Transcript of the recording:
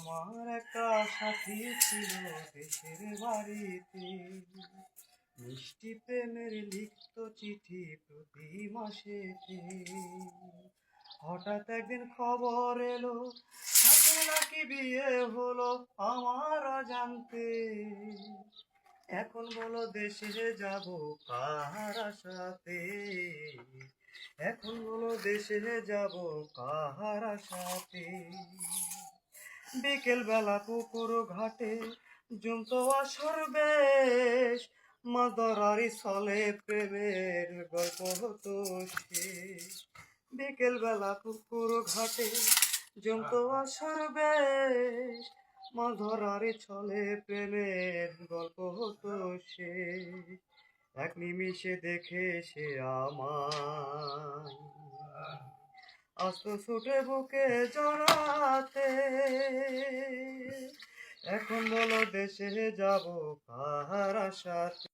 আমার একটা সাথী ছিল দেশের বাড়িতে, মিষ্টি প্রেমের লিখত চিঠি প্রতি মাসেতে। হঠাৎ একদিন খবর এলো সাথে নাকি বিয়ে হলো আমার অজান্তে। এখন বলো দেশে যাব কার আশাতে, এখন বলো দেশে যাব কার আশাতে। বিকেল বেলা পুকুর ঘাটে জমতো আসর বেশ, মাছ ধরারই ছলে প্রেমের গল্প হতো শেষ। বিকেল বেলা পুকুর ঘাটে জমতো আসর বেশ, মাছ ধরারই ছলে প্রেমের গল্প হতো শেষ। এক নিমিষে দেখে সে আমায় আস্ত ছুটে বুকে জড়াতে। এখন বলো দেশে যাব কার আশাতে।